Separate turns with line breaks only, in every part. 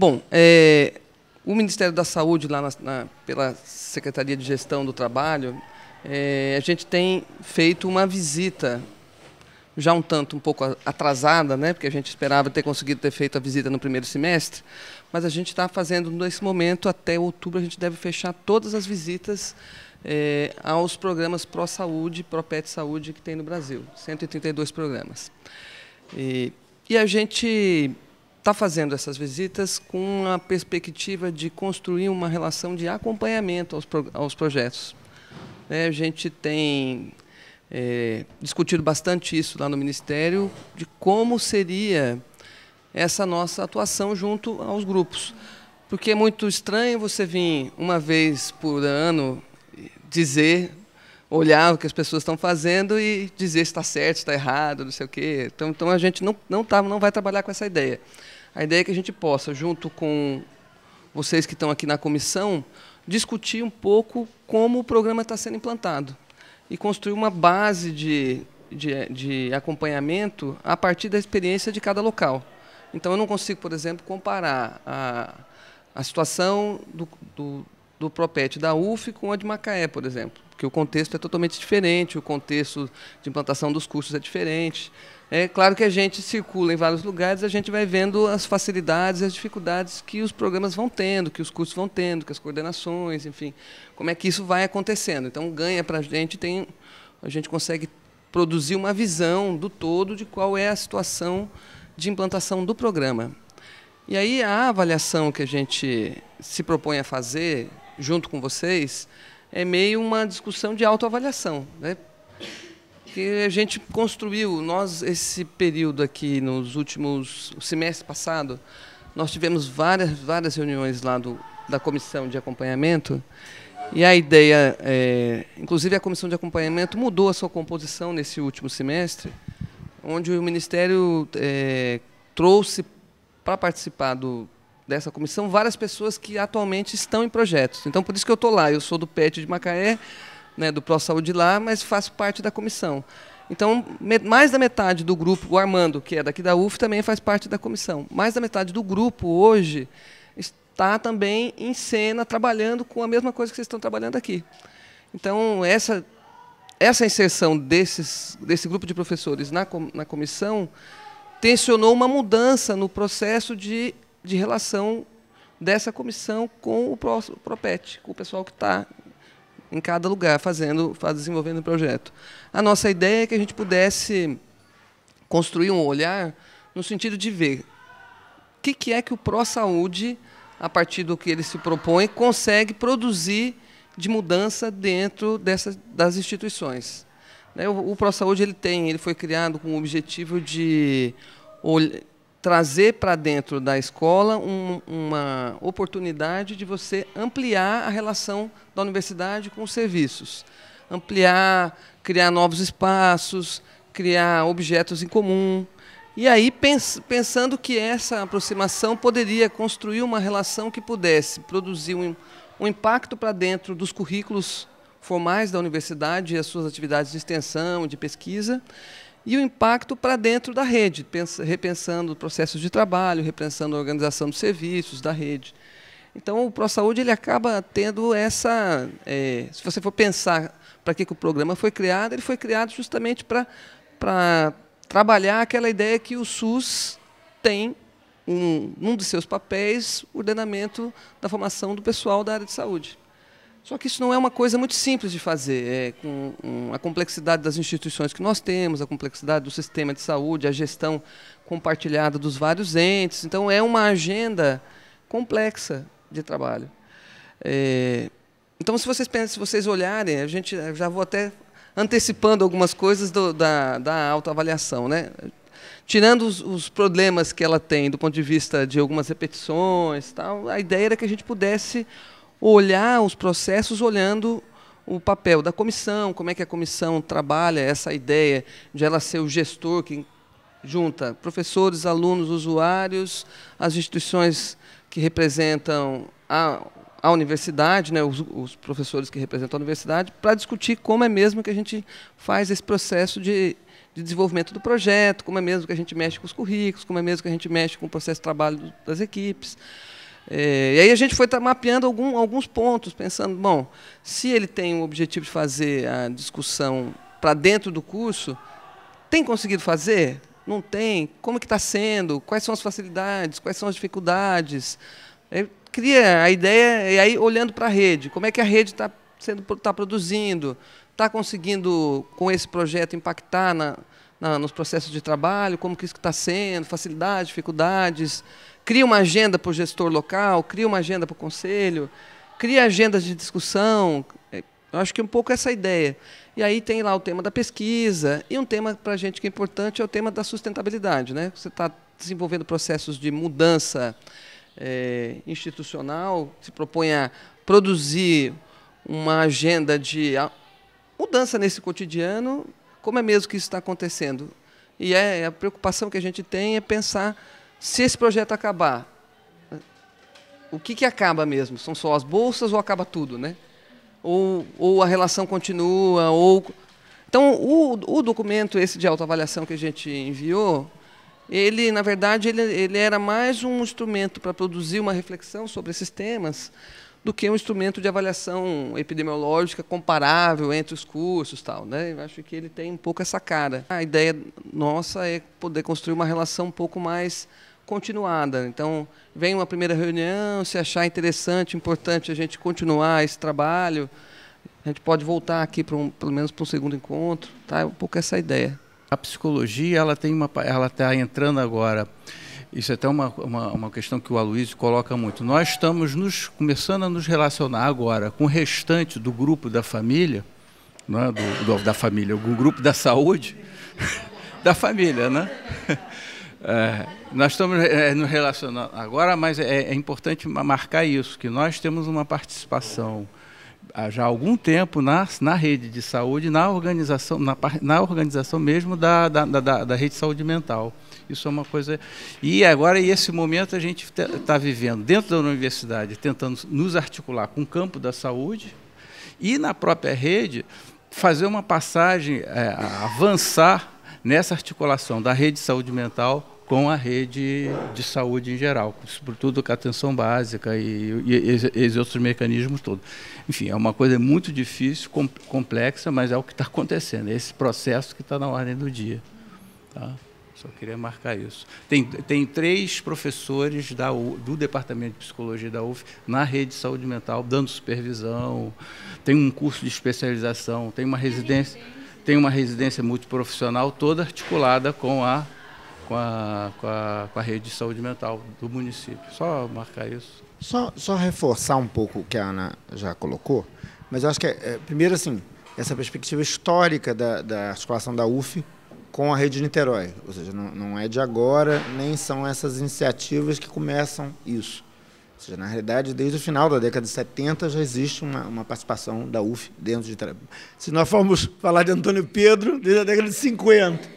Bom, o Ministério da Saúde, lá pela Secretaria de Gestão do Trabalho, a gente tem feito uma visita, já um pouco atrasada, né, porque a gente esperava ter conseguido ter feito a visita no primeiro semestre, mas a gente está fazendo, nesse momento, até outubro, a gente deve fechar todas as visitas aos programas Pró-Saúde, Pró-Pet Saúde que tem no Brasil, 132 programas. E a gente está fazendo essas visitas com a perspectiva de construir uma relação de acompanhamento aos projetos. A gente tem discutido bastante isso lá no Ministério, de como seria essa nossa atuação junto aos grupos. Porque é muito estranho você vir uma vez por ano dizer, olhar o que as pessoas estão fazendo e dizer se está certo, se está errado, não sei o quê. Então a gente não vai trabalhar com essa ideia. A ideia é que a gente possa, junto com vocês que estão aqui na comissão, discutir um pouco como o programa está sendo implantado e construir uma base de acompanhamento a partir da experiência de cada local. Então, eu não consigo, por exemplo, comparar a situação do Propet da UF com a de Macaé, por exemplo, porque o contexto é totalmente diferente, o contexto de implantação dos cursos é diferente. É claro que a gente circula em vários lugares, a gente vai vendo as facilidades e as dificuldades que os programas vão tendo, que os cursos vão tendo, que as coordenações, enfim, como é que isso vai acontecendo. Então, ganha para a gente consegue produzir uma visão do todo de qual é a situação de implantação do programa. E aí a avaliação que a gente se propõe a fazer, junto com vocês, é meio uma discussão de autoavaliação, né? Que a gente construiu, esse período aqui, o semestre passado, nós tivemos várias reuniões lá da comissão de acompanhamento, e a ideia, inclusive a comissão de acompanhamento mudou a sua composição nesse último semestre, onde o Ministério trouxe para participar dessa comissão várias pessoas que atualmente estão em projetos. Então, por isso que eu estou lá. Eu sou do PET de Macaé, né, do Pró-Saúde lá, mas faço parte da comissão. Então, mais da metade do grupo, o Armando, que é daqui da UF, também faz parte da comissão. Mais da metade do grupo, hoje, está também em cena, trabalhando com a mesma coisa que vocês estão trabalhando aqui. Então, essa inserção desse grupo de professores na comissão tensionou uma mudança no processo de relação dessa comissão com o Propet, com o pessoal que está em cada lugar desenvolvendo o projeto. A nossa ideia é que a gente pudesse construir um olhar no sentido de ver o que é que o Pró-Saúde, a partir do que ele se propõe, consegue produzir de mudança dentro das instituições. O Pró-Saúde ele foi criado com o objetivo de trazer para dentro da escola uma oportunidade de você ampliar a relação da universidade com os serviços. Ampliar, criar novos espaços, criar objetos em comum. E aí, pensando que essa aproximação poderia construir uma relação que pudesse produzir um impacto para dentro dos currículos formais da universidade e as suas atividades de extensão, de pesquisa, e o impacto para dentro da rede, repensando processos de trabalho, repensando a organização dos serviços da rede. Então, o Pró-Saúde ele acaba tendo essa... se você for pensar para que o programa foi criado, ele foi criado justamente para trabalhar aquela ideia que o SUS tem, num dos seus papéis, o ordenamento da formação do pessoal da área de saúde. Só que isso não é uma coisa muito simples de fazer, com a complexidade das instituições que nós temos, a complexidade do sistema de saúde, a gestão compartilhada dos vários entes. Então, é uma agenda complexa de trabalho. Então, se vocês olharem, já vou até antecipando algumas coisas da autoavaliação, né? Tirando os problemas que ela tem do ponto de vista de algumas repetições, tal, a ideia era que a gente pudesse olhar os processos olhando o papel da comissão, como é que a comissão trabalha essa ideia de ela ser o gestor que junta professores, alunos, usuários, as instituições que representam a universidade, né, os professores que representam a universidade, para discutir como é mesmo que a gente faz esse processo de de desenvolvimento do projeto, como é mesmo que a gente mexe com os currículos, como é mesmo que a gente mexe com o processo de trabalho das equipes. E aí a gente foi mapeando alguns pontos, pensando, bom, se ele tem o objetivo de fazer a discussão para dentro do curso, tem conseguido fazer? Não tem? Como que está sendo? Quais são as facilidades? Quais são as dificuldades? Cria a ideia, e aí olhando para a rede, como é que a rede está produzindo, está conseguindo, com esse projeto, impactar nos processos de trabalho, como que isso está sendo, facilidades, dificuldades, cria uma agenda para o gestor local, cria uma agenda para o conselho, cria agendas de discussão. Eu acho que um pouco essa ideia. E aí tem lá o tema da pesquisa, e um tema para a gente que é importante é o tema da sustentabilidade, né? Você está desenvolvendo processos de mudança institucional, se propõe a produzir uma agenda de mudança nesse cotidiano, como é mesmo que isso está acontecendo? E a preocupação que a gente tem é pensar, se esse projeto acabar, o que acaba mesmo? São só as bolsas ou acaba tudo, né? Ou a relação continua? Então, o documento esse de autoavaliação que a gente enviou, ele, na verdade, ele era mais um instrumento para produzir uma reflexão sobre esses temas do que um instrumento de avaliação epidemiológica comparável entre os cursos, tal, né? Eu acho que ele tem um pouco essa cara. A ideia nossa é poder construir uma relação um pouco mais continuada. Então, vem uma primeira reunião, se achar interessante, importante a gente continuar esse trabalho, a gente pode voltar aqui pelo menos para um segundo encontro, tá? É um pouco essa ideia.
A psicologia, ela está entrando agora. Isso é até uma questão que o Aloysio coloca muito. Nós estamos começando a nos relacionar agora com o restante do grupo da família, não é? Da família, o grupo da saúde, da família, né? Nós estamos nos relacionando agora, mas é importante marcar isso, que nós temos uma participação há já algum tempo na rede de saúde, na organização mesmo da rede de saúde mental. Isso é uma coisa... E agora, esse momento, a gente está vivendo dentro da universidade, tentando nos articular com o campo da saúde e, na própria rede, fazer uma passagem, avançar nessa articulação da rede de saúde mental com a rede de saúde em geral, sobretudo com a atenção básica e outros mecanismos todos. Enfim, é uma coisa muito difícil, complexa, mas é o que está acontecendo, é esse processo que está na ordem do dia. Tá? Só queria marcar isso. Tem 3 professores do Departamento de Psicologia da UF na rede de saúde mental, dando supervisão, tem um curso de especialização, tem uma residência multiprofissional toda articulada com a rede de saúde mental do município. Só marcar isso.
Só reforçar um pouco o que a Ana já colocou, mas eu acho que, primeiro, assim, essa perspectiva histórica da articulação da UF com a rede de Niterói, ou seja, não é de agora, nem são essas iniciativas que começam isso. Ou seja, na realidade, desde o final da década de 70 já existe uma participação da UF dentro de Niterói. Se nós formos falar de Antônio Pedro, desde a década de 50,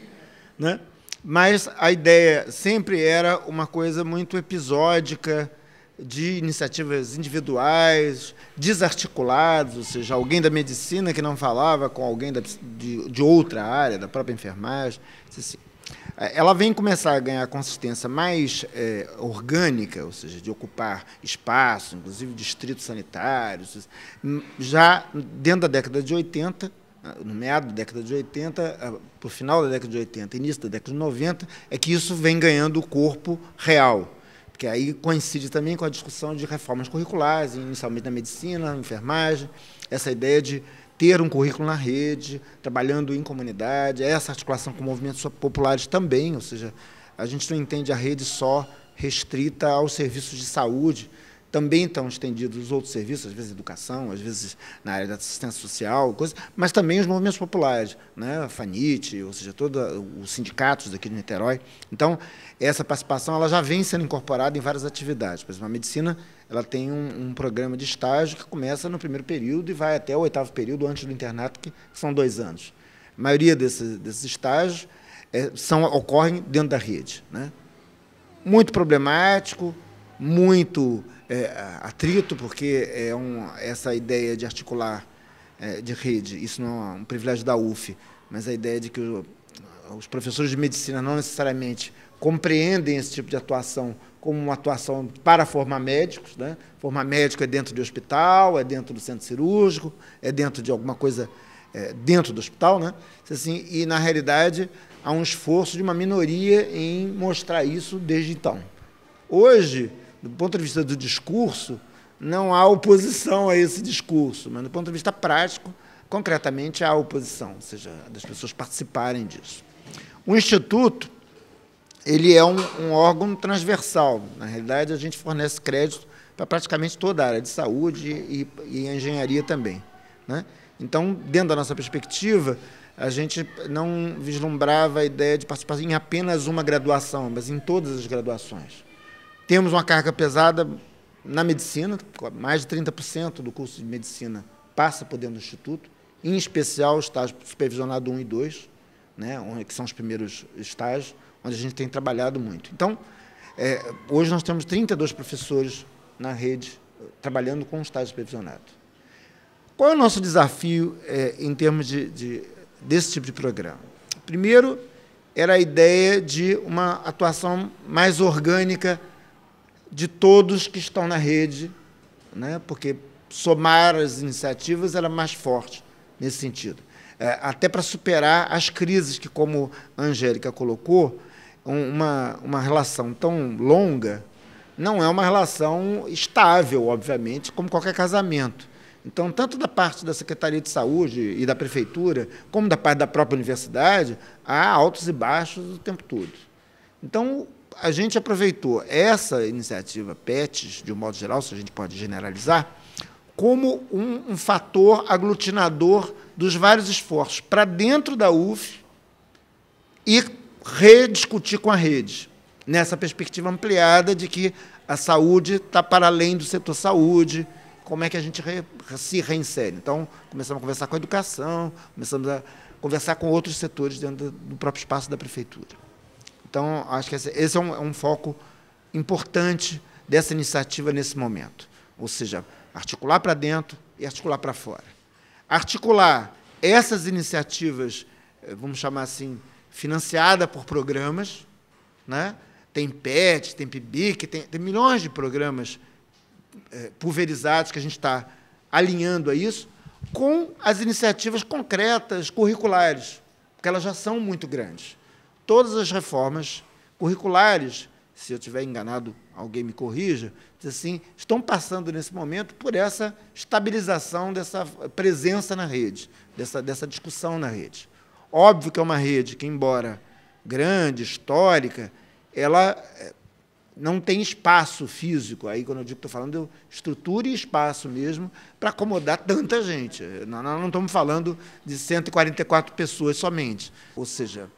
né? Mas a ideia sempre era uma coisa muito episódica, de iniciativas individuais, desarticuladas, ou seja, alguém da medicina que não falava com alguém de outra área, da própria enfermagem. Assim. Ela vem começar a ganhar consistência mais orgânica, ou seja, de ocupar espaço, inclusive distritos sanitários, já dentro da década de 80, no meado da década de 80, para o final da década de 80, início da década de 90, é que isso vem ganhando o corpo real, porque aí coincide também com a discussão de reformas curriculares, inicialmente na medicina, na enfermagem, essa ideia de ter um currículo na rede, trabalhando em comunidade, essa articulação com movimentos populares também, ou seja, a gente não entende a rede só restrita aos serviços de saúde, também estão estendidos os outros serviços, às vezes educação, às vezes na área da assistência social, coisa, mas também os movimentos populares, né? A FANIT, ou seja, todos os sindicatos daqui de Niterói. Então, essa participação ela já vem sendo incorporada em várias atividades. Por exemplo, a medicina ela tem um programa de estágio que começa no primeiro período e vai até o 8º período antes do internato, que são 2 anos. A maioria desses estágios ocorrem dentro da rede, né? Muito problemático, muito atrito, porque essa ideia de articular de rede, isso não é um privilégio da UF, mas a ideia de que os professores de medicina não necessariamente compreendem esse tipo de atuação como uma atuação para formar médicos, né? Formar médico é dentro de hospital, é dentro do centro cirúrgico, é dentro de alguma coisa dentro do hospital, né? Assim, e, na realidade, há um esforço de uma minoria em mostrar isso desde então. Hoje, do ponto de vista do discurso, não há oposição a esse discurso, mas, do ponto de vista prático, concretamente, há oposição, ou seja, das pessoas participarem disso. O Instituto ele é um órgão transversal. Na realidade, a gente fornece crédito para praticamente toda a área de saúde e engenharia também, né? Então, dentro da nossa perspectiva, a gente não vislumbrava a ideia de participar em apenas uma graduação, mas em todas as graduações. Temos uma carga pesada na medicina, mais de 30% do curso de medicina passa por dentro do Instituto, em especial o estágio supervisionado 1 e 2, né, que são os primeiros estágios, onde a gente tem trabalhado muito. Então, hoje nós temos 32 professores na rede trabalhando com estágio supervisionado. Qual é o nosso desafio em termos desse tipo de programa? Primeiro, era a ideia de uma atuação mais orgânica de todos que estão na rede, né, porque somar as iniciativas era mais forte nesse sentido. Até para superar as crises que, como a Angélica colocou, uma relação tão longa não é uma relação estável, obviamente, como qualquer casamento. Então, tanto da parte da Secretaria de Saúde e da Prefeitura, como da parte da própria universidade, há altos e baixos o tempo todo. Então, a gente aproveitou essa iniciativa PETs, de um modo geral, se a gente pode generalizar, como um fator aglutinador dos vários esforços para dentro da UF e rediscutir com a rede, nessa perspectiva ampliada de que a saúde está para além do setor saúde, como é que a gente se reinsere. Então, começamos a conversar com a educação, começamos a conversar com outros setores dentro do próprio espaço da prefeitura. Então, acho que esse é um foco importante dessa iniciativa nesse momento, ou seja, articular para dentro e articular para fora. Articular essas iniciativas, vamos chamar assim, financiadas por programas, né? Tem PET, tem PIBIC, tem milhões de programas pulverizados que a gente está alinhando a isso, com as iniciativas concretas, curriculares, porque elas já são muito grandes. Todas as reformas curriculares, se eu estiver enganado, alguém me corrija, assim, estão passando, nesse momento, por essa estabilização dessa presença na rede, dessa discussão na rede. Óbvio que é uma rede que, embora grande, histórica, ela não tem espaço físico. Aí, quando eu digo que estou falando de estrutura e espaço mesmo, para acomodar tanta gente. Nós não estamos falando de 144 pessoas somente. Ou seja,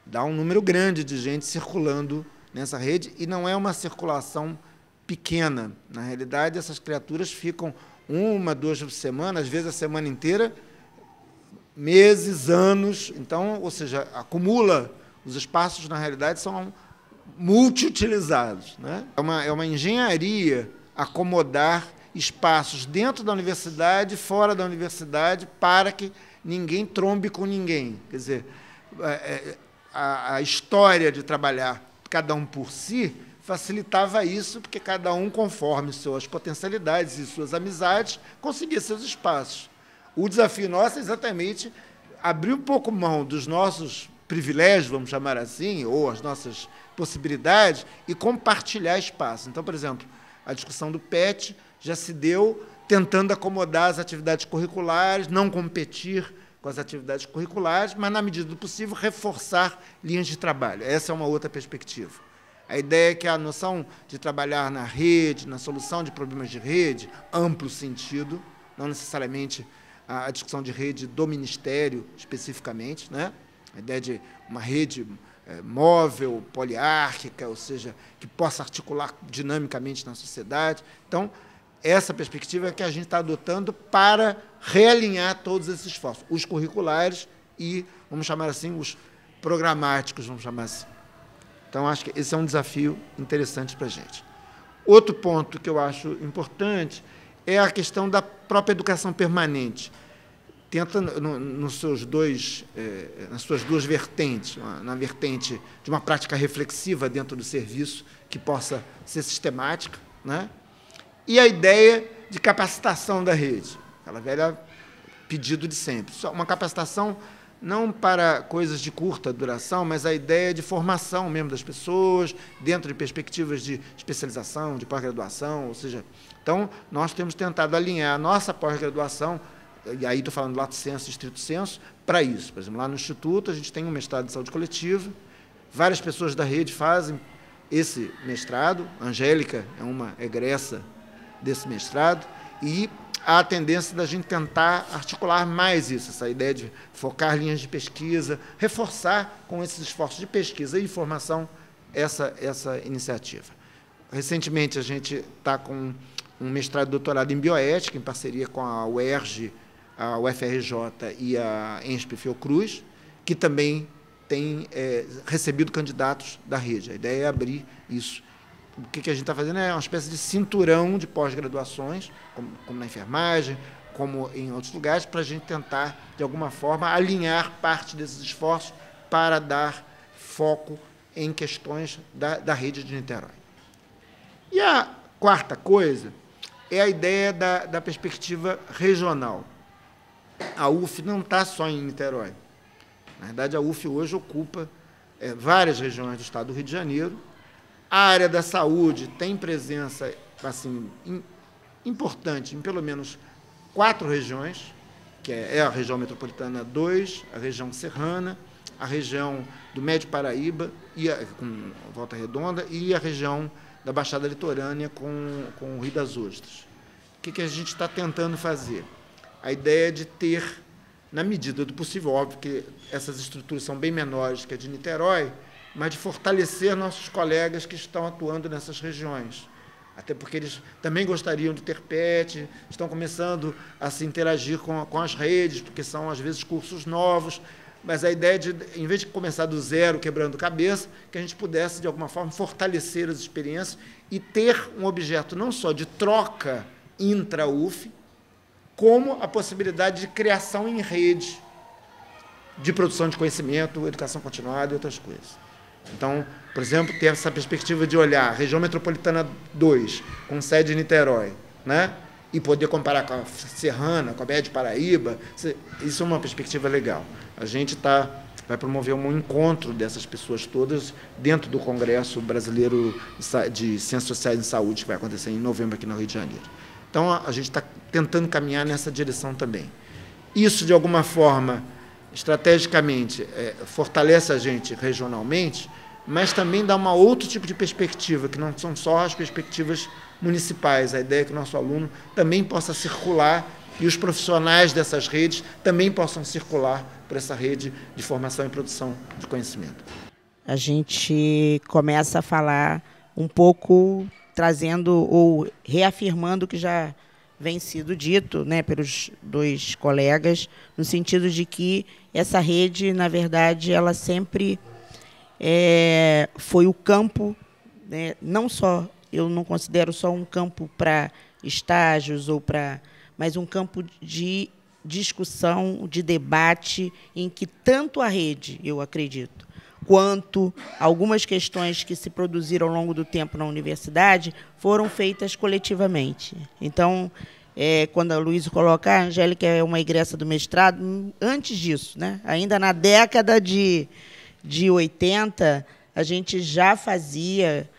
dá um número grande de gente circulando nessa rede, e não é uma circulação pequena. Na realidade, essas criaturas ficam 1, 2 semanas, às vezes a semana inteira, meses, anos. Então, ou seja, acumula. Os espaços, na realidade, são multiutilizados, né? É uma engenharia acomodar espaços dentro da universidade, fora da universidade, para que ninguém trombe com ninguém. Quer dizer, a história de trabalhar cada um por si facilitava isso, porque cada um, conforme suas potencialidades e suas amizades, conseguia seus espaços. O desafio nosso é exatamente abrir um pouco mão dos nossos privilégios, vamos chamar assim, ou as nossas possibilidades, e compartilhar espaço. Então, por exemplo, a discussão do PET já se deu tentando acomodar as atividades curriculares, não competir com as atividades curriculares, mas, na medida do possível, reforçar linhas de trabalho. Essa é uma outra perspectiva. A ideia é que a noção de trabalhar na rede, na solução de problemas de rede, amplo sentido, não necessariamente a discussão de rede do Ministério, especificamente, né? A ideia de uma rede móvel, poliárquica, ou seja, que possa articular dinamicamente na sociedade. Então, essa perspectiva é que a gente está adotando para realinhar todos esses esforços, os curriculares e, vamos chamar assim, os programáticos, vamos chamar assim. Então, acho que esse é um desafio interessante para a gente. Outro ponto que eu acho importante é a questão da própria educação permanente. tenta, nos seus nas suas duas vertentes, na vertente de uma prática reflexiva dentro do serviço, que possa ser sistemática, né? E a ideia de capacitação da rede, aquela velha pedido de sempre. Só uma capacitação não para coisas de curta duração, mas a ideia de formação mesmo das pessoas, dentro de perspectivas de especialização, de pós-graduação, ou seja, então, nós temos tentado alinhar a nossa pós-graduação, e aí estou falando lato sensu, estrito sensu, para isso. Por exemplo, lá no Instituto, a gente tem um mestrado em saúde coletiva, várias pessoas da rede fazem esse mestrado, a Angélica é uma egressa desse mestrado, e há a tendência da gente tentar articular mais isso, essa ideia de focar linhas de pesquisa, reforçar com esses esforços de pesquisa e formação essa iniciativa. Recentemente, a gente está com um mestrado e doutorado em bioética, em parceria com a UERJ, a UFRJ e a ENSP Fiocruz, que também tem recebido candidatos da rede. A ideia é abrir isso. O que a gente está fazendo é uma espécie de cinturão de pós-graduações, como na enfermagem, como em outros lugares, para a gente tentar, de alguma forma, alinhar parte desses esforços para dar foco em questões da rede de Niterói. E a quarta coisa é a ideia da perspectiva regional. A UF não está só em Niterói. Na verdade, a UF hoje ocupa várias regiões do estado do Rio de Janeiro. A área da saúde tem presença assim, importante em pelo menos 4 regiões, que é a região metropolitana 2, a região serrana, a região do Médio Paraíba, com Volta Redonda, e a região da Baixada Litorânea com o Rio das Ostras. O que a gente está tentando fazer? A ideia de ter, na medida do possível, óbvio que essas estruturas são bem menores que a de Niterói, mas de fortalecer nossos colegas que estão atuando nessas regiões. Até porque eles também gostariam de ter PET, estão começando a se interagir com as redes, porque são, às vezes, cursos novos, mas a ideia de, em vez de começar do zero, quebrando cabeça, que a gente pudesse, de alguma forma, fortalecer as experiências e ter um objeto não só de troca intra-UF, como a possibilidade de criação em rede, de produção de conhecimento, educação continuada e outras coisas. Então, por exemplo, ter essa perspectiva de olhar a região metropolitana 2, com sede em Niterói, né? E poder comparar com a Serrana, com a Médio Paraíba, isso é uma perspectiva legal. A gente vai promover um encontro dessas pessoas todas dentro do Congresso Brasileiro de Ciências Sociais e Saúde, que vai acontecer em novembro aqui no Rio de Janeiro. Então, a gente está tentando caminhar nessa direção também. Isso, de alguma forma, estrategicamente, fortalece a gente regionalmente, mas também dá um outro tipo de perspectiva, que não são só as perspectivas municipais. A ideia é que o nosso aluno também possa circular e os profissionais dessas redes também possam circular por essa rede de formação e produção de conhecimento.
A gente começa a falar um pouco, trazendo ou reafirmando o que já vem sido dito, né, pelos 2 colegas, no sentido de que essa rede, na verdade, ela sempre foi o campo, né, não só, eu não considero só um campo para estágios, mas um campo de discussão, de debate, em que tanto a rede, eu acredito, quanto algumas questões que se produziram ao longo do tempo na universidade foram feitas coletivamente. Então, quando a Luísa coloca, a Angélica é uma egressa do mestrado, antes disso, né? Ainda na década de 80, a gente já fazia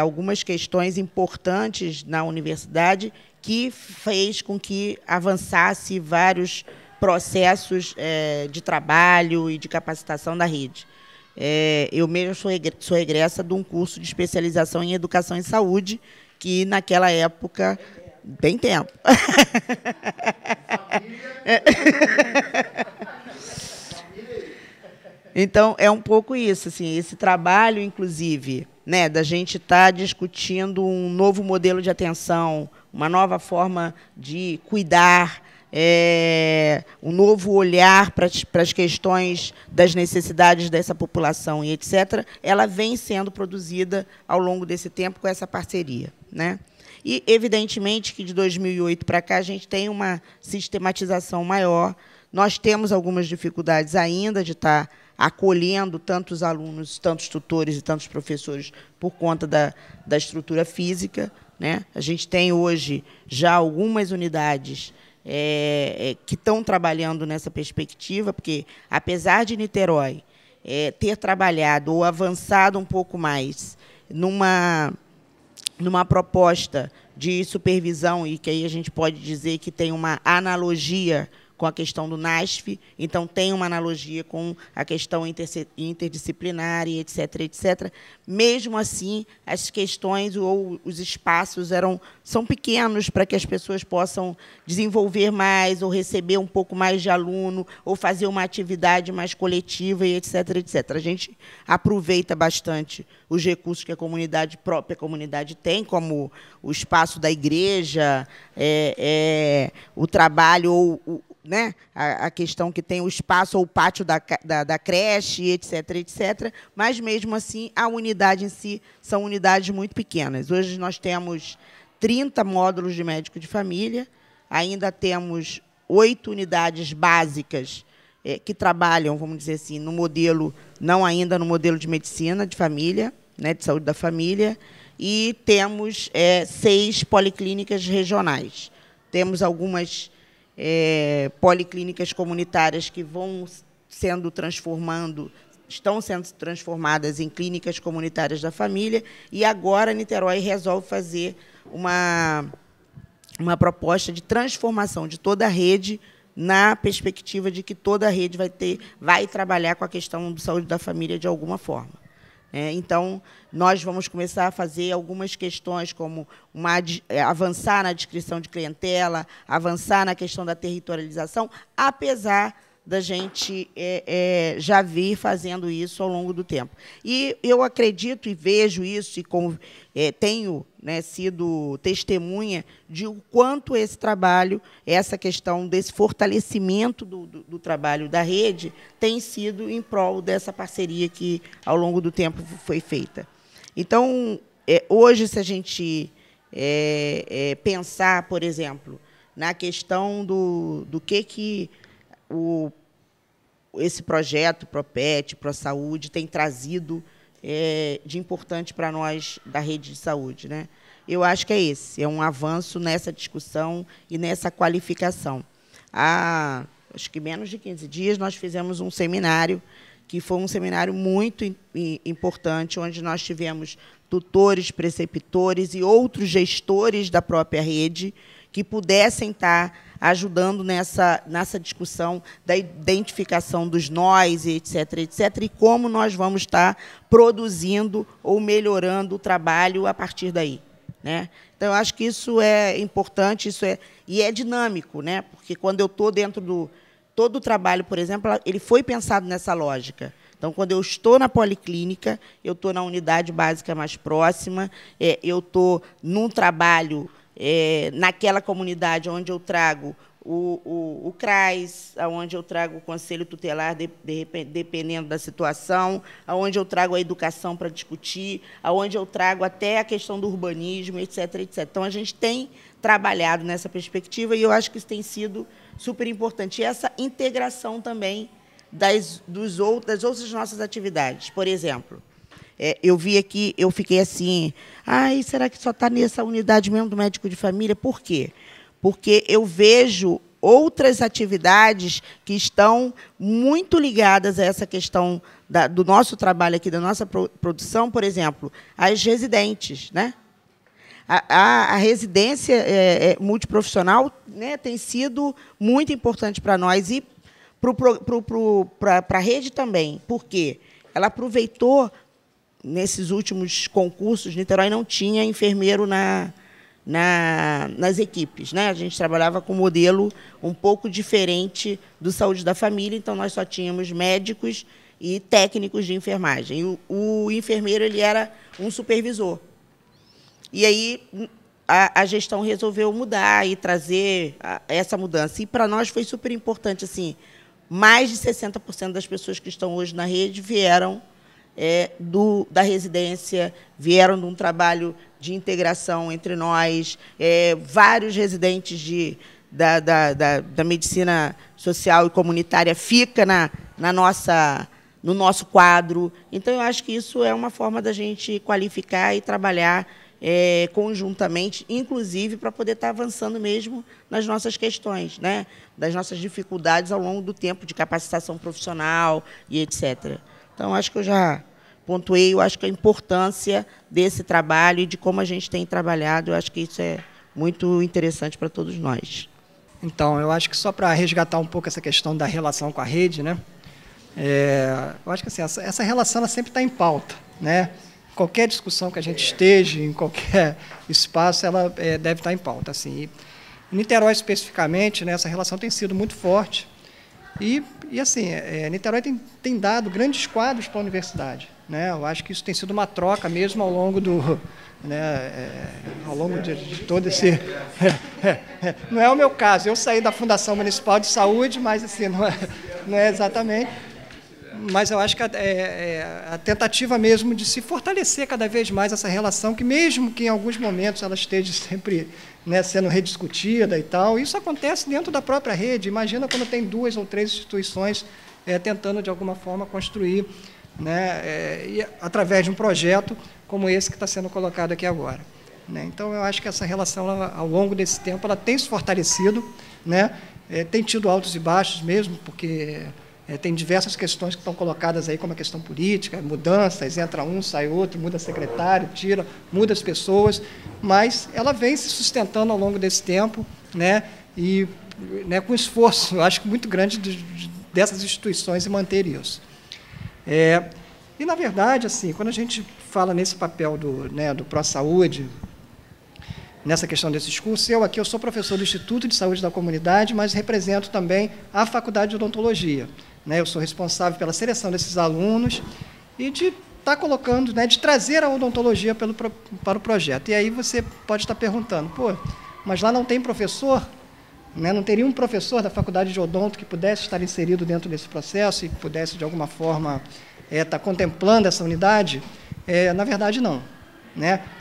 algumas questões importantes na universidade que fez com que avançasse vários processos de trabalho e de capacitação da rede. Eu mesmo sou egressa de um curso de especialização em educação e saúde, que naquela época, bem tempo. Então, é um pouco isso, assim, esse trabalho, inclusive, né, da gente estar discutindo um novo modelo de atenção, uma nova forma de cuidar, um novo olhar para as questões das necessidades dessa população e etc., ela vem sendo produzida ao longo desse tempo com essa parceria, né? E, evidentemente, que de 2008 para cá a gente tem uma sistematização maior. Nós temos algumas dificuldades ainda de estar acolhendo tantos alunos, tantos tutores e tantos professores por conta da estrutura física, né? A gente tem hoje já algumas unidades que estão trabalhando nessa perspectiva, porque, apesar de Niterói ter trabalhado ou avançado um pouco mais numa proposta de supervisão, e que aí a gente pode dizer que tem uma analogia com a questão do NASF, então tem uma analogia com a questão interdisciplinar, e etc., etc. Mesmo assim, as questões ou os espaços são pequenos para que as pessoas possam desenvolver mais, ou receber um pouco mais de aluno, ou fazer uma atividade mais coletiva, e etc., etc. A gente aproveita bastante os recursos que a própria comunidade tem, como o espaço da igreja, o trabalho, né, a questão que tem o espaço ou o pátio da creche, etc., etc., mas, mesmo assim, a unidade em si são unidades muito pequenas. Hoje nós temos 30 módulos de médico de família, ainda temos 8 unidades básicas que trabalham, vamos dizer assim, no modelo, não ainda no modelo de medicina de família, né, de saúde da família, e temos 6 policlínicas regionais. Temos algumas policlínicas comunitárias que estão sendo transformadas em clínicas comunitárias da família, e agora Niterói resolve fazer uma proposta de transformação de toda a rede, na perspectiva de que toda a rede vai trabalhar com a questão de saúde da família de alguma forma. Então, nós vamos começar a fazer algumas questões, como avançar na descrição de clientela, avançar na questão da territorialização, apesar da gente já vir fazendo isso ao longo do tempo. E eu acredito e vejo isso, e tenho, né, sido testemunha de o quanto esse trabalho, essa questão desse fortalecimento do trabalho da rede, tem sido em prol dessa parceria que, ao longo do tempo, foi feita. Então, hoje, se a gente pensar, por exemplo, na questão do que esse projeto ProPet, ProSaúde, tem trazido de importante para nós da rede de saúde, né? Eu acho que é um avanço nessa discussão e nessa qualificação. Há, acho que menos de 15 dias, nós fizemos um seminário, que foi um seminário muito importante, onde nós tivemos tutores, preceptores e outros gestores da própria rede que pudessem estar ajudando nessa discussão da identificação dos nós, etc., etc., e como nós vamos estar produzindo ou melhorando o trabalho a partir daí, né? Então, eu acho que isso é importante, e é dinâmico, né? Porque, quando eu estou dentro todo o trabalho, por exemplo, ele foi pensado nessa lógica. Então, quando eu estou na policlínica, eu estou na unidade básica mais próxima, eu estou num trabalho naquela comunidade onde eu trago o CRAS, onde eu trago o Conselho Tutelar, dependendo da situação, onde eu trago a educação para discutir, onde eu trago até a questão do urbanismo, etc., etc. Então, a gente tem trabalhado nessa perspectiva, e eu acho que isso tem sido super importante. E essa integração também das outras nossas atividades. Por exemplo, eu vi aqui, eu fiquei assim, será que só está nessa unidade mesmo do médico de família? Por quê? Porque eu vejo outras atividades que estão muito ligadas a essa questão do nosso trabalho aqui, da nossa produção, por exemplo, as residentes, né? A residência multiprofissional, né, tem sido muito importante para nós e para a rede também. Por quê? Ela aproveitou, nesses últimos concursos, Niterói não tinha enfermeiro nas equipes, né? A gente trabalhava com um modelo um pouco diferente do Saúde da Família, então nós só tínhamos médicos e técnicos de enfermagem. E o enfermeiro ele era um supervisor. E aí a gestão resolveu mudar e trazer essa mudança. E para nós foi super importante, assim, mais de 60% das pessoas que estão hoje na rede vieram da residência, vieram de um trabalho de integração entre nós, vários residentes da medicina social e comunitária fica no nosso quadro. Então, eu acho que isso é uma forma da gente qualificar e trabalhar conjuntamente, inclusive para poder estar avançando mesmo nas nossas questões, né? Das nossas dificuldades ao longo do tempo de capacitação profissional e etc. Então, acho que eu já pontuei, eu acho que a importância desse trabalho e de como a gente tem trabalhado, eu acho que isso é muito interessante para todos nós.
Então, eu acho que só para resgatar um pouco essa questão da relação com a rede, né? Eu acho que assim, essa relação ela sempre está em pauta, né? Qualquer discussão que a gente esteja, em qualquer espaço, ela deve estar em pauta. Assim. Em Niterói, especificamente, né, essa relação tem sido muito forte. E assim, Niterói tem dado grandes quadros para a universidade. Né? Eu acho que isso tem sido uma troca mesmo ao longo de todo esse... Não é o meu caso. Eu saí da Fundação Municipal de Saúde, mas assim, não é exatamente... Mas eu acho que a tentativa mesmo de se fortalecer cada vez mais essa relação, que mesmo que em alguns momentos ela esteja sempre, né, sendo rediscutida e tal, isso acontece dentro da própria rede. Imagina quando tem 2 ou 3 instituições tentando, de alguma forma, construir, né, através de um projeto como esse que está sendo colocado aqui agora. Né? Então, eu acho que essa relação, ao longo desse tempo, ela tem se fortalecido, né? Tem tido altos e baixos mesmo, porque... tem diversas questões que estão colocadas aí, como a questão política, mudanças, entra um, sai outro, muda secretário, tira, muda as pessoas, mas ela vem se sustentando ao longo desse tempo, né, e né, com esforço, eu acho, muito grande dessas instituições em manter isso. E, na verdade, assim, quando a gente fala nesse papel do Pró-Saúde, nessa questão desses cursos, eu sou professor do Instituto de Saúde da Comunidade, mas represento também a Faculdade de Odontologia. Eu sou responsável pela seleção desses alunos e de estar colocando, de trazer a odontologia para o projeto. E aí você pode estar perguntando, mas lá não tem professor? Não teria um professor da Faculdade de Odonto que pudesse estar inserido dentro desse processo e que pudesse, de alguma forma, estar contemplando essa unidade? Na verdade, não.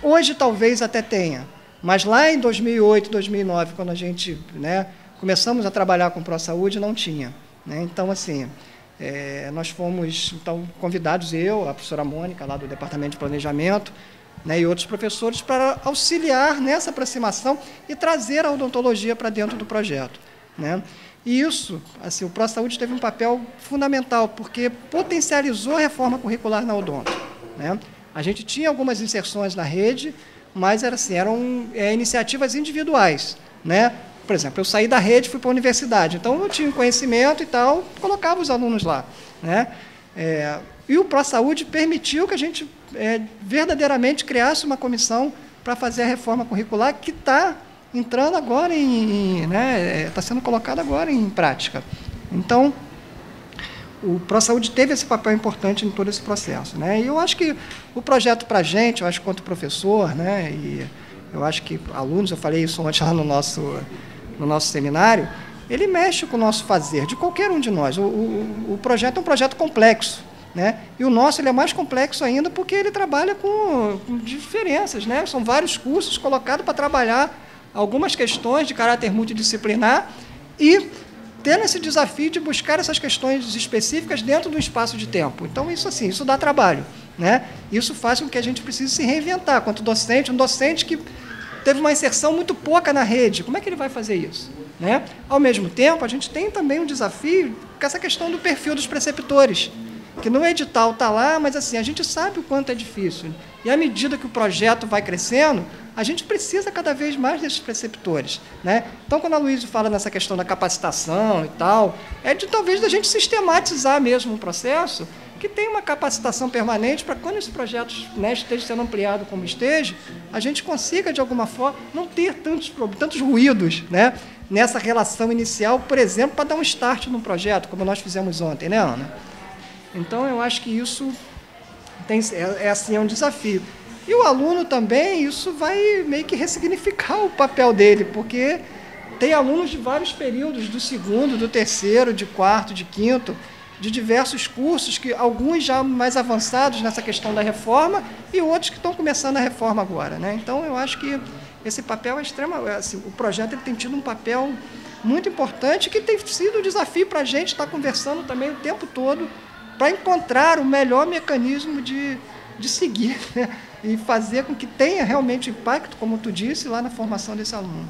Hoje, talvez até tenha, mas lá em 2008, 2009, quando a gente começamos a trabalhar com Pró-Saúde, não tinha. Então, assim, nós fomos convidados, a professora Mônica, lá do Departamento de Planejamento, e outros professores, para auxiliar nessa aproximação e trazer a odontologia para dentro do projeto. E isso, assim, o Pró-Saúde teve um papel fundamental, porque potencializou a reforma curricular na odonto. A gente tinha algumas inserções na rede, mas eram iniciativas individuais. Por exemplo, eu saí da rede e fui para a universidade, então eu tinha conhecimento e tal, colocava os alunos lá. E o Pró-Saúde permitiu que a gente verdadeiramente criasse uma comissão para fazer a reforma curricular que está entrando agora está sendo colocada agora em prática. Então, o Pró-Saúde teve esse papel importante em todo esse processo. E eu acho que o projeto para a gente, eu acho que quanto professor, e eu acho que alunos, eu falei isso ontem lá no nosso seminário, ele mexe com o nosso fazer, de qualquer um de nós. O projeto é um projeto complexo, e o nosso ele é mais complexo ainda porque ele trabalha com diferenças. São vários cursos colocados para trabalhar algumas questões de caráter multidisciplinar e tendo esse desafio de buscar essas questões específicas dentro do espaço de tempo. Então, isso dá trabalho. Isso faz com que a gente precise se reinventar. Quanto docente, um docente que teve uma inserção muito pouca na rede, como é que ele vai fazer isso? Ao mesmo tempo, a gente tem também um desafio com essa questão do perfil dos preceptores, que no edital está lá, mas assim, a gente sabe o quanto é difícil. E à medida que o projeto vai crescendo, a gente precisa cada vez mais desses preceptores. Então, quando a Luísa fala nessa questão da capacitação e tal, talvez da gente sistematizar mesmo um processo que tenha uma capacitação permanente para quando esse projeto esteja sendo ampliado como esteja, a gente consiga, de alguma forma, não ter tantos ruídos nessa relação inicial, por exemplo, para dar um start num projeto, como nós fizemos ontem, Ana? Então, eu acho que isso é um desafio. E o aluno também, isso vai meio que ressignificar o papel dele, porque tem alunos de vários períodos, do segundo, do terceiro, de quarto, de quinto, de diversos cursos, que alguns já mais avançados nessa questão da reforma e outros que estão começando a reforma agora, né? Então, eu acho que esse papel é assim, o projeto ele tem tido um papel muito importante, que tem sido um desafio para a gente estar conversando também o tempo todo para encontrar o melhor mecanismo de seguir, né? E fazer com que tenha realmente impacto, como tu disse, lá na formação desse aluno.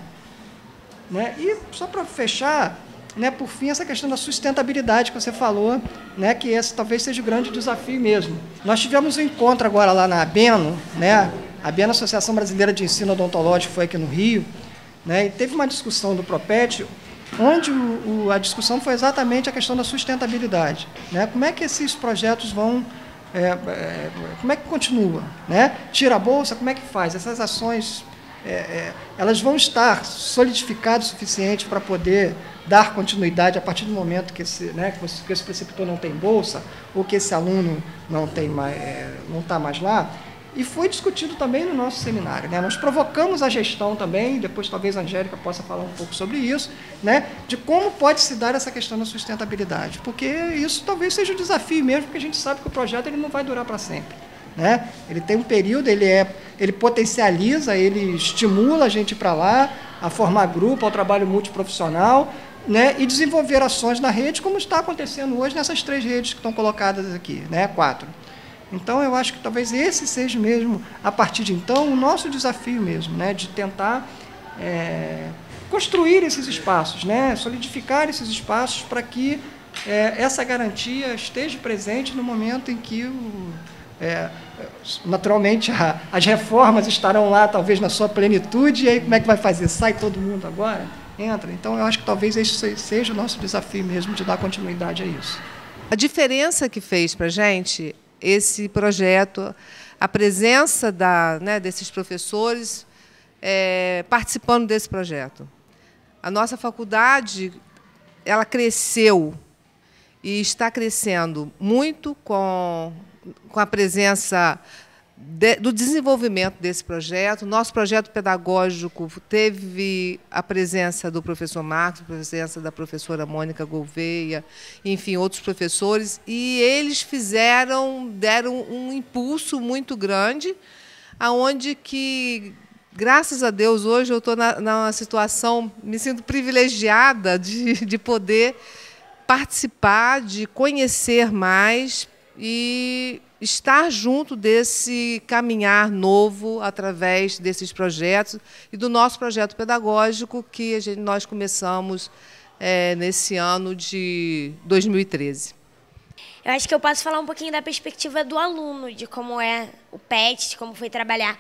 Né? E só para fechar, né, por fim, essa questão da sustentabilidade que você falou, né, que esse talvez seja o grande desafio mesmo. Nós tivemos um encontro agora lá na ABENO, né, a ABENO, Associação Brasileira de Ensino Odontológico, foi aqui no Rio, né, e teve uma discussão do PROPET, onde a discussão foi exatamente a questão da sustentabilidade. Né? Como é que esses projetos vão... como é que continua? Né? Tira a bolsa, como é que faz? Essas ações, elas vão estar solidificadas o suficiente para poder dar continuidade a partir do momento que esse preceptor não tem bolsa, ou que esse aluno não está mais lá? E foi discutido também no nosso seminário, né? Nós provocamos a gestão também, depois talvez a Angélica possa falar um pouco sobre isso, né? De como pode se dar essa questão da sustentabilidade, porque isso talvez seja um desafio mesmo, porque a gente sabe que o projeto ele não vai durar para sempre, né? Ele tem um período, ele potencializa, ele estimula a gente para lá, a formar grupo, ao trabalho multiprofissional, né? E desenvolver ações na rede, como está acontecendo hoje nessas 3 redes que estão colocadas aqui, né? 4. Então, eu acho que talvez esse seja mesmo, a partir de então, o nosso desafio mesmo, né, de tentar construir esses espaços, né, solidificar esses espaços para que essa garantia esteja presente no momento em que, naturalmente, as reformas estarão lá, talvez, na sua plenitude, e aí como é que vai fazer? Sai todo mundo agora? Entra. Então, eu acho que talvez esse seja o nosso desafio mesmo, de dar continuidade a isso.
A diferença que fez para a gente esse projeto, a presença desses professores participando desse projeto. A nossa faculdade, ela cresceu e está crescendo muito com a presença do desenvolvimento desse projeto. Nosso projeto pedagógico teve a presença do professor Marcos, a presença da professora Mônica Gouveia, enfim, outros professores, e eles deram um impulso muito grande, aonde que, graças a Deus, hoje eu estou numa situação, me sinto privilegiada de poder participar, de conhecer mais e estar junto desse caminhar novo através desses projetos e do nosso projeto pedagógico que nós começamos nesse ano de 2013.
Eu acho que eu posso falar um pouquinho da perspectiva do aluno, de como é o PET, de como foi trabalhar.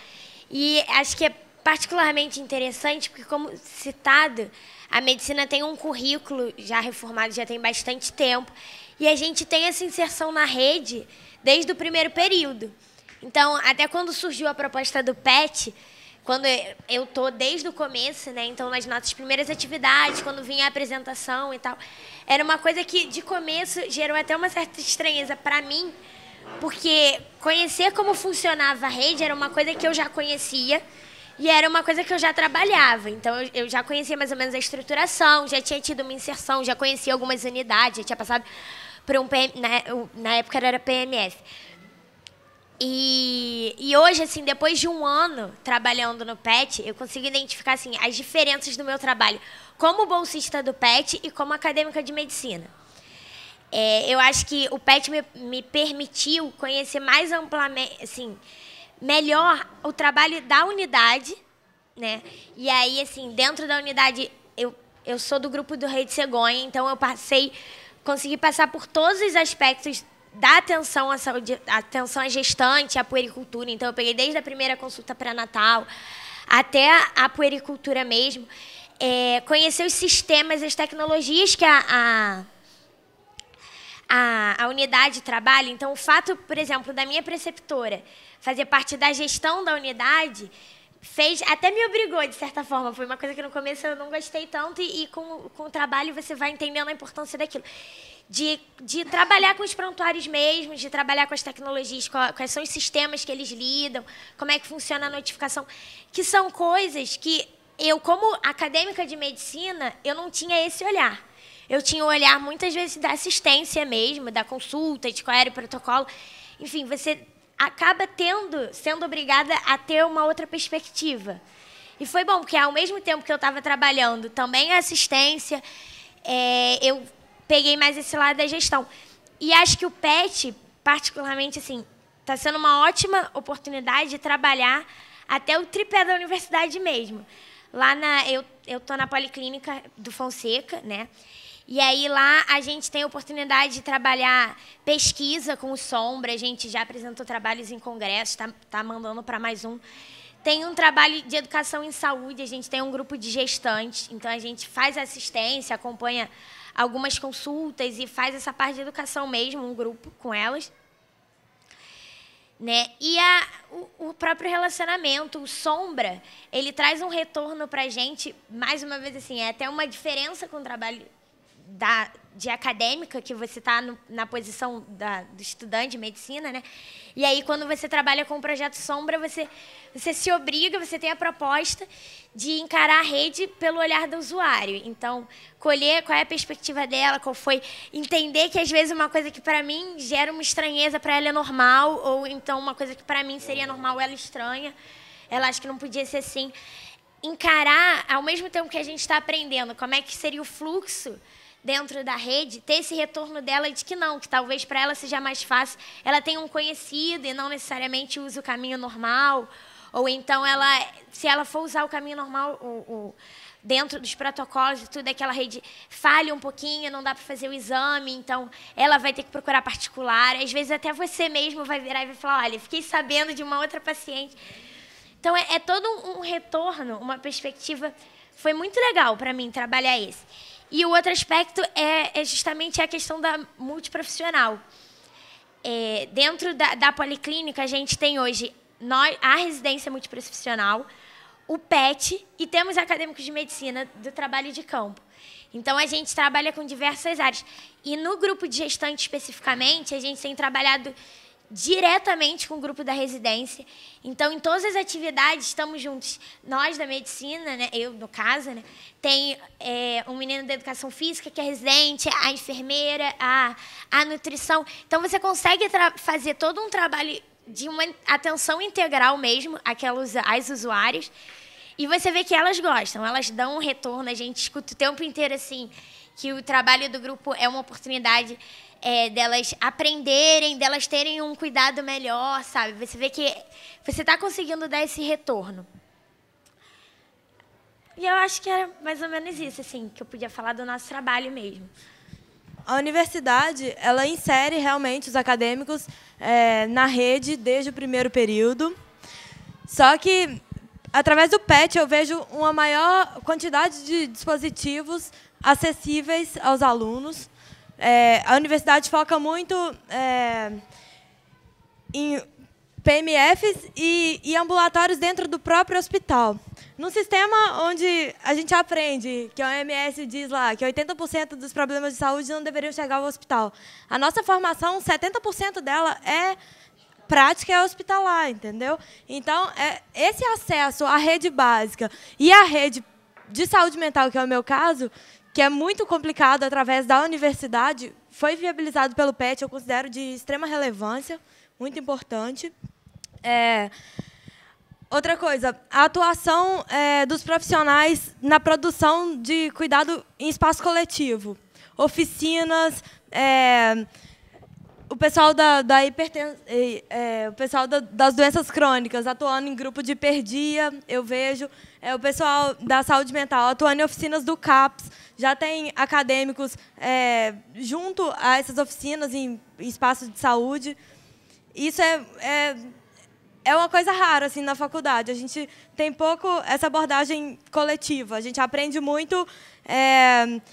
E acho que é particularmente interessante porque, como citado, a medicina tem um currículo já reformado, já tem bastante tempo, e a gente tem essa inserção na rede desde o primeiro período. Então, até quando surgiu a proposta do PET, quando eu estou desde o começo, né, então nas nossas primeiras atividades, quando vinha a apresentação e tal, era uma coisa que de começo gerou até uma certa estranheza para mim, porque conhecer como funcionava a rede era uma coisa que eu já conhecia e era uma coisa que eu já trabalhava. Então, eu já conhecia mais ou menos a estruturação, já tinha tido uma inserção, já conhecia algumas unidades, já tinha passado por na época era PMF. E hoje, assim, depois de um ano trabalhando no PET, eu consigo identificar assim, as diferenças do meu trabalho como bolsista do PET e como acadêmica de medicina. Eu acho que o PET me permitiu conhecer mais amplamente, assim, melhor o trabalho da unidade, né? E aí, assim, dentro da unidade, eu sou do grupo do Rede Cegonha, então eu consegui passar por todos os aspectos da atenção à saúde, atenção à gestante, à puericultura. Então, eu peguei desde a primeira consulta pré-natal até a puericultura mesmo. Conhecer os sistemas, as tecnologias que a unidade trabalha. Então, o fato, por exemplo, da minha preceptora fazer parte da gestão da unidade até me obrigou, de certa forma. Foi uma coisa que no começo eu não gostei tanto e com o trabalho você vai entendendo a importância daquilo. De trabalhar com os prontuários mesmo, de trabalhar com as tecnologias, quais são os sistemas que eles lidam, como é que funciona a notificação, que são coisas que eu, como acadêmica de medicina, eu não tinha esse olhar. eu tinha o olhar, muitas vezes, da assistência mesmo, da consulta, de qual era o protocolo. Enfim, você acaba sendo obrigada a ter uma outra perspectiva. E foi bom, porque ao mesmo tempo que eu estava trabalhando também a assistência, eu peguei mais esse lado da gestão. E acho que o PET, particularmente, assim, está sendo uma ótima oportunidade de trabalhar até o tripé da universidade mesmo. Lá eu estou na Policlínica do Fonseca, né? E aí lá a gente tem a oportunidade de trabalhar pesquisa com o Sombra, a gente já apresentou trabalhos em congressos, tá mandando para mais um. Tem um trabalho de educação em saúde, a gente tem um grupo de gestantes, então a gente faz assistência, acompanha algumas consultas e faz essa parte de educação mesmo, um grupo com elas. Né? E o próprio relacionamento, o Sombra, ele traz um retorno para a gente, mais uma vez, assim, é até uma diferença com o trabalho de acadêmica, que você está na posição do estudante de medicina, né? E aí, quando você trabalha com o projeto Sombra, você se obriga, você tem a proposta de encarar a rede pelo olhar do usuário. Então, colher qual é a perspectiva dela, qual foi... Entender que, às vezes, uma coisa que, para mim, gera uma estranheza, para ela é normal, ou então uma coisa que, para mim, seria normal, ela é estranha. Ela acha que não podia ser assim. Encarar, ao mesmo tempo que a gente está aprendendo como é que seria o fluxo dentro da rede, ter esse retorno dela de que não, que talvez para ela seja mais fácil, ela tem um conhecido e não necessariamente usa o caminho normal, ou então se ela for usar o caminho normal dentro dos protocolos e tudo, aquela rede falha um pouquinho, não dá para fazer o exame, então ela vai ter que procurar particular, às vezes até você mesmo vai virar e vai falar, olha, fiquei sabendo de uma outra paciente. Então é todo um retorno, uma perspectiva, foi muito legal para mim trabalhar esse. E o outro aspecto é justamente a questão da multiprofissional. Dentro da Policlínica, a gente tem hoje a residência multiprofissional, o PET e temos acadêmicos de medicina do trabalho de campo. Então, a gente trabalha com diversas áreas. E no grupo de gestante, especificamente, a gente tem trabalhado diretamente com o grupo da residência. Então, em todas as atividades, estamos juntos. Nós, da medicina, né, eu, no caso, né, tem um menino da educação física, que é residente, a enfermeira, a nutrição. Então, você consegue fazer todo um trabalho de uma atenção integral mesmo às usuários. E você vê que elas gostam, elas dão um retorno. A gente escuta o tempo inteiro assim, que o trabalho do grupo é uma oportunidade delas aprenderem, delas terem um cuidado melhor, sabe? Você vê que você está conseguindo dar esse retorno. E eu acho que era mais ou menos isso, assim, que eu podia falar do nosso trabalho mesmo.
A universidade, ela insere realmente os acadêmicos na rede desde o primeiro período. Só que, através do PET, eu vejo uma maior quantidade de dispositivos acessíveis aos alunos. A universidade foca muito em PMFs e ambulatórios dentro do próprio hospital. Num sistema onde a gente aprende, que a OMS diz lá, que 80% dos problemas de saúde não deveriam chegar ao hospital. A nossa formação, 70% dela é prática, é hospitalar, entendeu? Então, esse acesso à rede básica e à rede de saúde mental, que é o meu caso, que é muito complicado através da universidade, foi viabilizado pelo PET, eu considero de extrema relevância, muito importante. Outra coisa, a atuação dos profissionais na produção de cuidado em espaço coletivo. Oficinas, o pessoal da hipertensão, o pessoal das doenças crônicas atuando em grupo de hiperdia, eu vejo. O pessoal da saúde mental atuando em oficinas do CAPS. Já tem acadêmicos junto a essas oficinas em espaços de saúde. Isso é uma coisa rara assim, na faculdade. A gente tem pouco essa abordagem coletiva. A gente aprende muito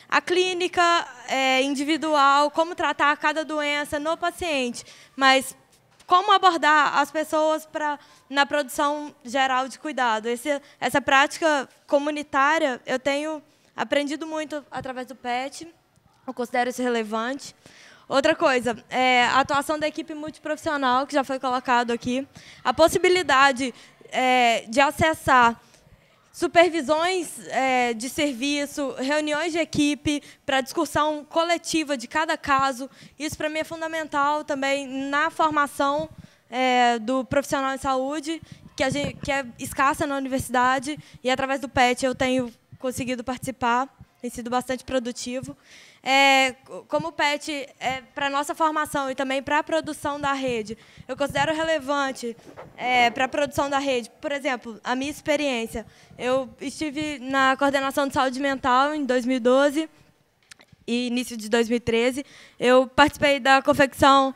a clínica individual, como tratar cada doença no paciente, mas como abordar as pessoas na produção geral de cuidado. Essa prática comunitária eu tenho aprendido muito através do PET, eu considero isso relevante. Outra coisa, a atuação da equipe multiprofissional, que já foi colocado aqui, a possibilidade de acessar supervisões de serviço, reuniões de equipe para discussão coletiva de cada caso. Isso, para mim, é fundamental também na formação do profissional de saúde, que é escassa na universidade, e, através do PET, eu tenho conseguido participar, tem sido bastante produtivo. Como o PET para a nossa formação e também para a produção da rede, eu considero relevante para a produção da rede. Por exemplo, a minha experiência. Eu estive na coordenação de saúde mental em 2012 e início de 2013. Eu participei da confecção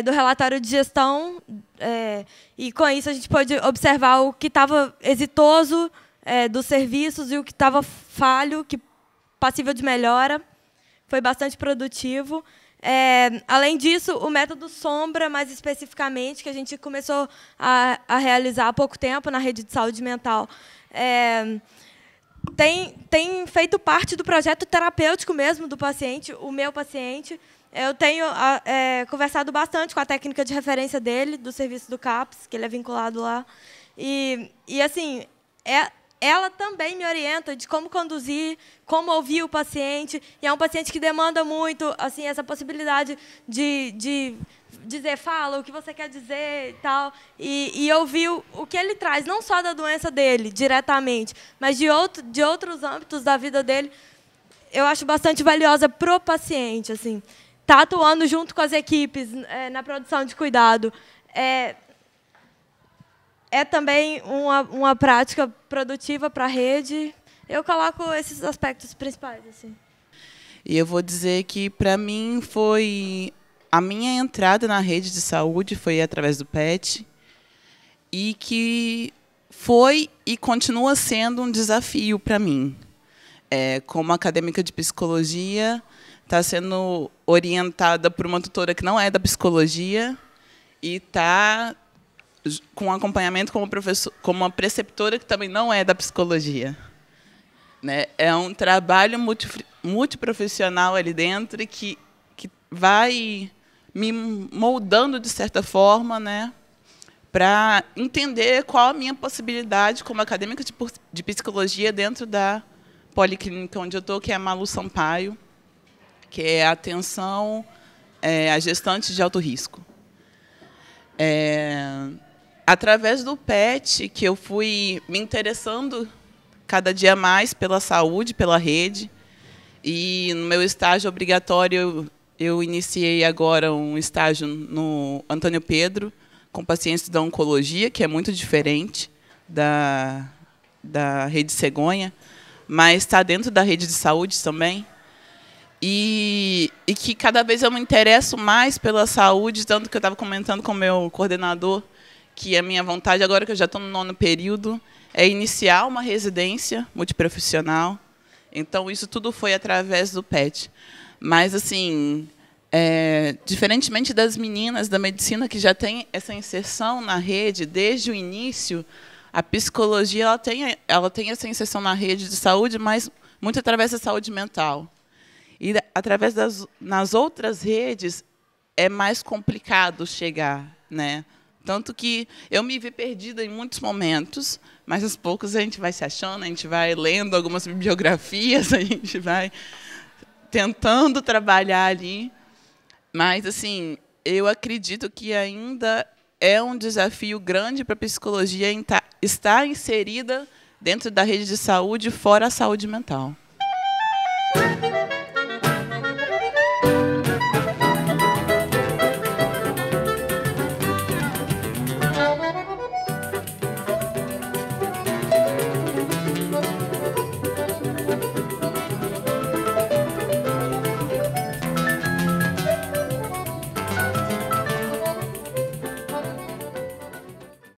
do relatório de gestão e, com isso, a gente pôde observar o que estava exitoso dos serviços e o que estava falho, passível de melhora. Foi bastante produtivo. Além disso, o método Sombra, mais especificamente, que a gente começou a realizar há pouco tempo na rede de saúde mental, tem feito parte do projeto terapêutico mesmo do paciente, o meu paciente. Eu tenho conversado bastante com a técnica de referência dele, do serviço do CAPS, que ele é vinculado lá. E assim, ela também me orienta de como conduzir, como ouvir o paciente. E é um paciente que demanda muito assim, essa possibilidade de dizer, fala o que você quer dizer e tal. E ouvir o que ele traz, não só da doença dele, diretamente, mas de outros âmbitos da vida dele. Eu acho bastante valiosa para o paciente. Assim. Tá atuando junto com as equipes na produção de cuidado. É também uma prática produtiva para a rede. Eu coloco esses aspectos principais. Assim.
E eu vou dizer que, para mim, a minha entrada na rede de saúde foi através do PET, e que foi e continua sendo um desafio para mim. Como acadêmica de psicologia, está sendo orientada por uma tutora que não é da psicologia e está com acompanhamento como uma preceptora que também não é da psicologia. Né? É um trabalho multiprofissional ali dentro que vai me moldando, de certa forma, né, para entender qual a minha possibilidade como acadêmica de psicologia dentro da policlínica onde eu estou, que é a Malu Sampaio, que é a atenção a gestantes de alto risco. Através do PET, que eu fui me interessando cada dia mais pela saúde, pela rede. E no meu estágio obrigatório, eu iniciei agora um estágio no Antônio Pedro, com pacientes da oncologia, que é muito diferente da rede Cegonha, mas está dentro da rede de saúde também. E que cada vez eu me interesso mais pela saúde, tanto que eu estava comentando com o meu coordenador, que a minha vontade, agora que eu já estou no 9º período, é iniciar uma residência multiprofissional. Então, isso tudo foi através do PET. Mas, assim, diferentemente das meninas da medicina, que já tem essa inserção na rede desde o início, a psicologia ela tem essa inserção na rede de saúde, mas muito através da saúde mental. E, através nas outras redes, é mais complicado chegar, né? Tanto que eu me vi perdida em muitos momentos, mas aos poucos a gente vai se achando, a gente vai lendo algumas bibliografias, a gente vai tentando trabalhar ali. Mas, assim, eu acredito que ainda é um desafio grande para a psicologia estar inserida dentro da rede de saúde, fora a saúde mental.